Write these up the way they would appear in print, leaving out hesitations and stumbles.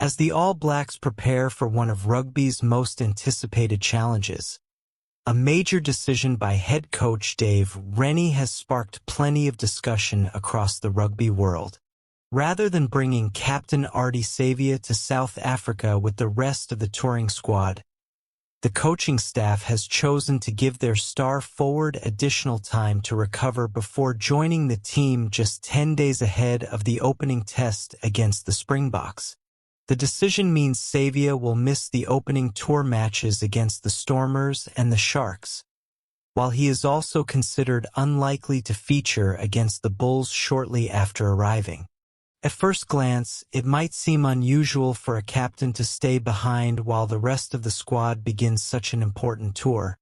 As the All Blacks prepare for one of rugby's most anticipated challenges, a major decision by head coach Dave Rennie has sparked plenty of discussion across the rugby world. Rather than bringing captain Ardie Savea to South Africa with the rest of the touring squad, the coaching staff has chosen to give their star forward additional time to recover before joining the team just 10 days ahead of the opening test against the Springboks. The decision means Savea will miss the opening tour matches against the Stormers and the Sharks, while he is also considered unlikely to feature against the Bulls shortly after arriving. At first glance, it might seem unusual for a captain to stay behind while the rest of the squad begins such an important tour,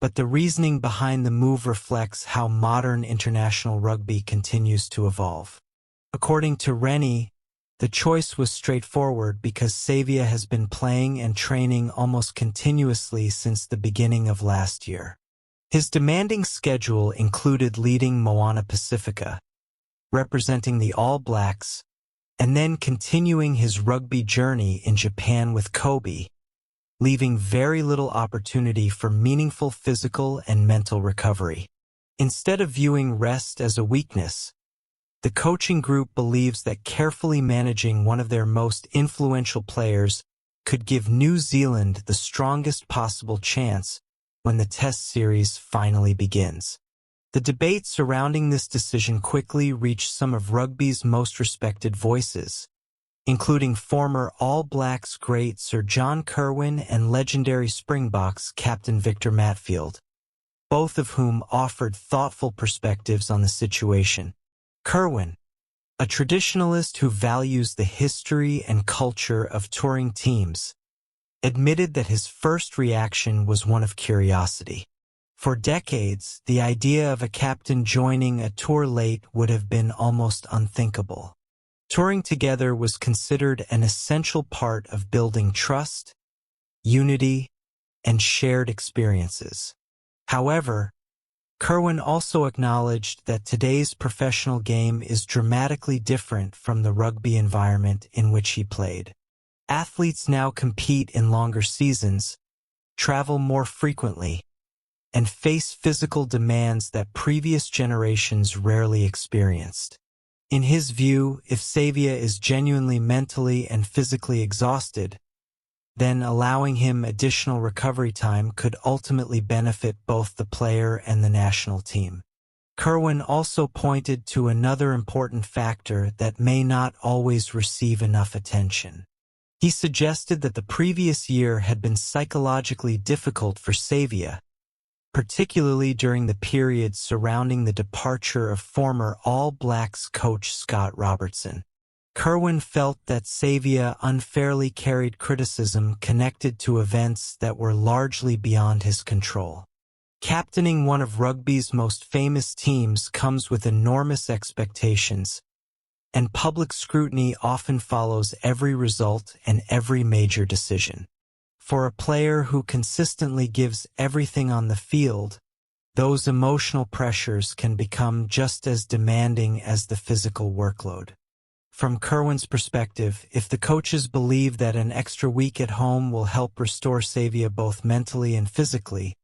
but the reasoning behind the move reflects how modern international rugby continues to evolve. According to Rennie, the choice was straightforward because Savea has been playing and training almost continuously since the beginning of last year. His demanding schedule included leading Moana Pacifica, representing the All Blacks, and then continuing his rugby journey in Japan with Kobe, leaving very little opportunity for meaningful physical and mental recovery. Instead of viewing rest as a weakness, the coaching group believes that carefully managing one of their most influential players could give New Zealand the strongest possible chance when the Test series finally begins. The debate surrounding this decision quickly reached some of rugby's most respected voices, including former All Blacks great Sir John Kirwan and legendary Springboks captain Victor Matfield, both of whom offered thoughtful perspectives on the situation. Kirwan, a traditionalist who values the history and culture of touring teams, admitted that his first reaction was one of curiosity. For decades, the idea of a captain joining a tour late would have been almost unthinkable. Touring together was considered an essential part of building trust, unity, and shared experiences. However, Kirwan also acknowledged that today's professional game is dramatically different from the rugby environment in which he played. Athletes now compete in longer seasons, travel more frequently, and face physical demands that previous generations rarely experienced. In his view, if Savea is genuinely mentally and physically exhausted, then allowing him additional recovery time could ultimately benefit both the player and the national team. Kirwan also pointed to another important factor that may not always receive enough attention. He suggested that the previous year had been psychologically difficult for Savea, particularly during the period surrounding the departure of former All Blacks coach Scott Robertson. Kirwan felt that Savea unfairly carried criticism connected to events that were largely beyond his control. Captaining one of rugby's most famous teams comes with enormous expectations, and public scrutiny often follows every result and every major decision. For a player who consistently gives everything on the field, those emotional pressures can become just as demanding as the physical workload. From Kirwan's perspective, if the coaches believe that an extra week at home will help restore Savea both mentally and physically,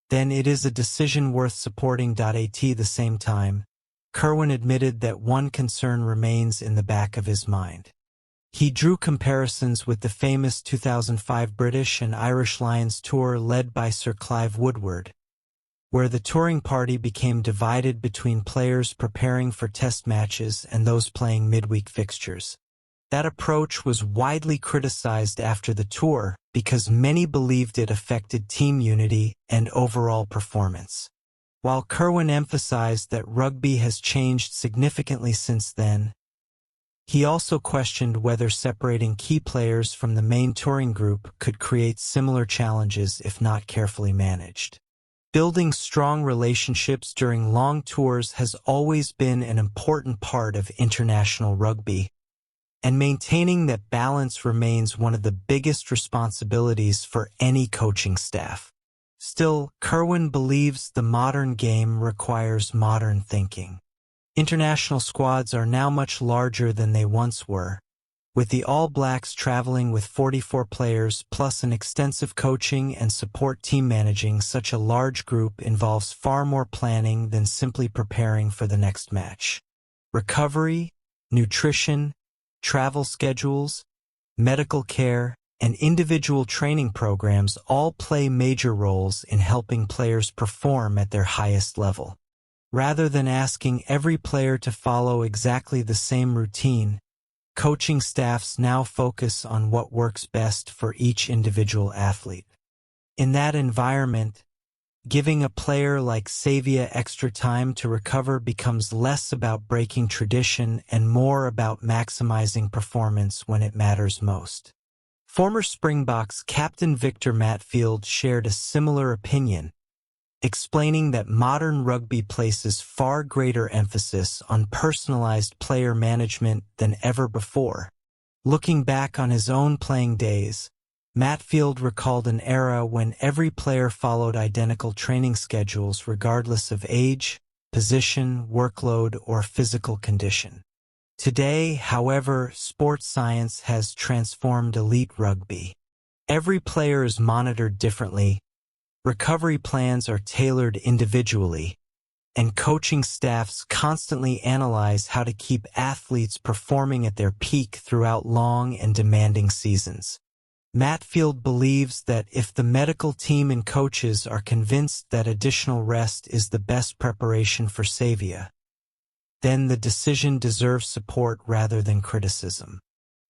then it is a decision worth supporting. At the same time, Kirwan admitted that one concern remains in the back of his mind. He drew comparisons with the famous 2005 British and Irish Lions tour led by Sir Clive Woodward, where the touring party became divided between players preparing for test matches and those playing midweek fixtures. That approach was widely criticized after the tour because many believed it affected team unity and overall performance. While Kirwan emphasized that rugby has changed significantly since then, he also questioned whether separating key players from the main touring group could create similar challenges if not carefully managed. Building strong relationships during long tours has always been an important part of international rugby, and maintaining that balance remains one of the biggest responsibilities for any coaching staff. Still, Kirwan believes the modern game requires modern thinking. International squads are now much larger than they once were, with the All Blacks traveling with 44 players plus an extensive coaching and support team. Managing such a large group involves far more planning than simply preparing for the next match. Recovery, nutrition, travel schedules, medical care, and individual training programs all play major roles in helping players perform at their highest level. Rather than asking every player to follow exactly the same routine, coaching staffs now focus on what works best for each individual athlete. In that environment, giving a player like Savea extra time to recover becomes less about breaking tradition and more about maximizing performance when it matters most. Former Springboks captain Victor Matfield shared a similar opinion, explaining that modern rugby places far greater emphasis on personalized player management than ever before. Looking back on his own playing days, Matfield recalled an era when every player followed identical training schedules regardless of age, position, workload, or physical condition. Today, however, sports science has transformed elite rugby. Every player is monitored differently, recovery plans are tailored individually, and coaching staffs constantly analyze how to keep athletes performing at their peak throughout long and demanding seasons. Matfield believes that if the medical team and coaches are convinced that additional rest is the best preparation for Savea, then the decision deserves support rather than criticism.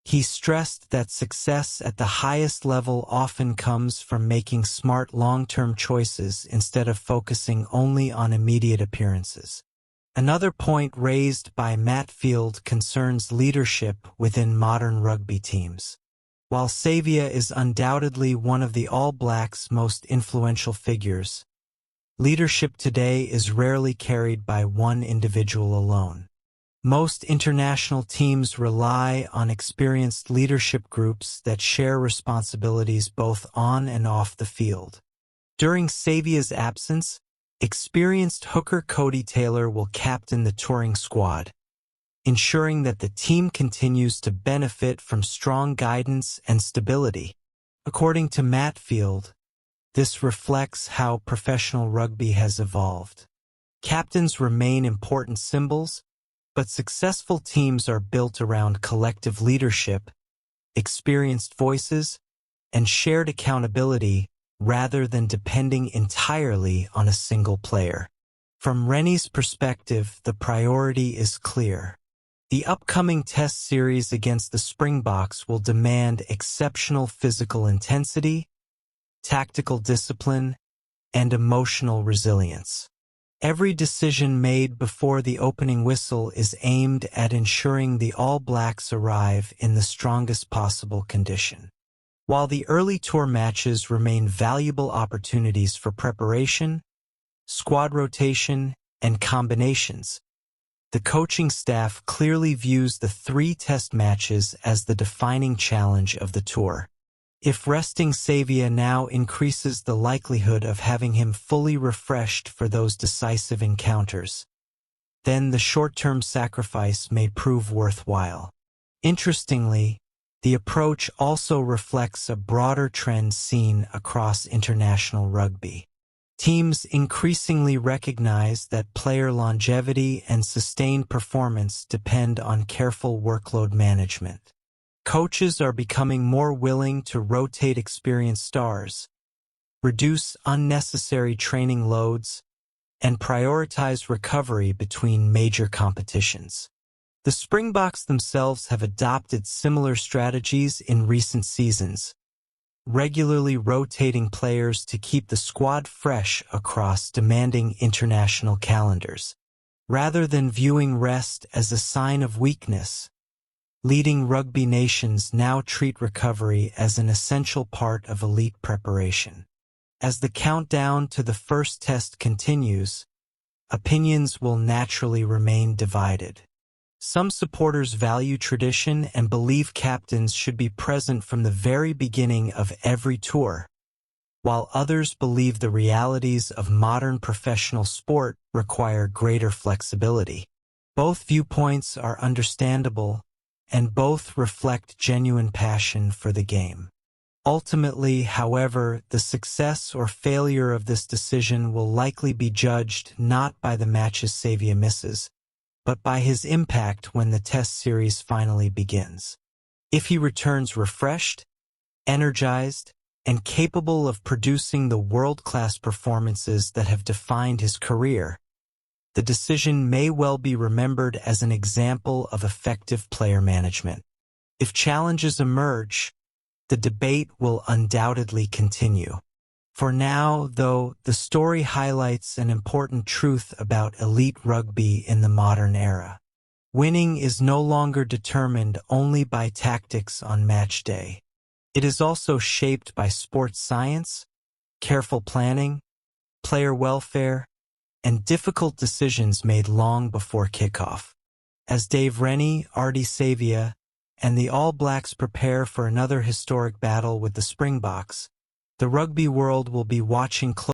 He stressed that success at the highest level often comes from making smart long-term choices instead of focusing only on immediate appearances. Another point raised by Matfield concerns leadership within modern rugby teams. While Savea is undoubtedly one of the All Blacks' most influential figures, leadership today is rarely carried by one individual alone. Most international teams rely on experienced leadership groups that share responsibilities both on and off the field. During Savea's absence, experienced hooker Cody Taylor will captain the touring squad, ensuring that the team continues to benefit from strong guidance and stability. According to Matfield, this reflects how professional rugby has evolved. Captains remain important symbols, but successful teams are built around collective leadership, experienced voices, and shared accountability rather than depending entirely on a single player. From Rennie's perspective, the priority is clear. The upcoming Test series against the Springboks will demand exceptional physical intensity, tactical discipline, and emotional resilience. Every decision made before the opening whistle is aimed at ensuring the All Blacks arrive in the strongest possible condition. While the early tour matches remain valuable opportunities for preparation, squad rotation, and combinations, the coaching staff clearly views the 3 Test matches as the defining challenge of the tour. If resting Savea now increases the likelihood of having him fully refreshed for those decisive encounters, then the short-term sacrifice may prove worthwhile. Interestingly, the approach also reflects a broader trend seen across international rugby. Teams increasingly recognize that player longevity and sustained performance depend on careful workload management. Coaches are becoming more willing to rotate experienced stars, reduce unnecessary training loads, and prioritize recovery between major competitions. The Springboks themselves have adopted similar strategies in recent seasons, regularly rotating players to keep the squad fresh across demanding international calendars. Rather than viewing rest as a sign of weakness, leading rugby nations now treat recovery as an essential part of elite preparation. As the countdown to the first Test continues, opinions will naturally remain divided. Some supporters value tradition and believe captains should be present from the very beginning of every tour, while others believe the realities of modern professional sport require greater flexibility. Both viewpoints are understandable, and both reflect genuine passion for the game. Ultimately, however, the success or failure of this decision will likely be judged not by the matches Savea misses, but by his impact when the Test series finally begins. If he returns refreshed, energized, and capable of producing the world-class performances that have defined his career, the decision may well be remembered as an example of effective player management. If challenges emerge, the debate will undoubtedly continue. For now, though, the story highlights an important truth about elite rugby in the modern era. Winning is no longer determined only by tactics on match day. It is also shaped by sports science, careful planning, player welfare, and difficult decisions made long before kickoff. As Dave Rennie, Ardie Savea, and the All Blacks prepare for another historic battle with the Springboks, the rugby world will be watching closely.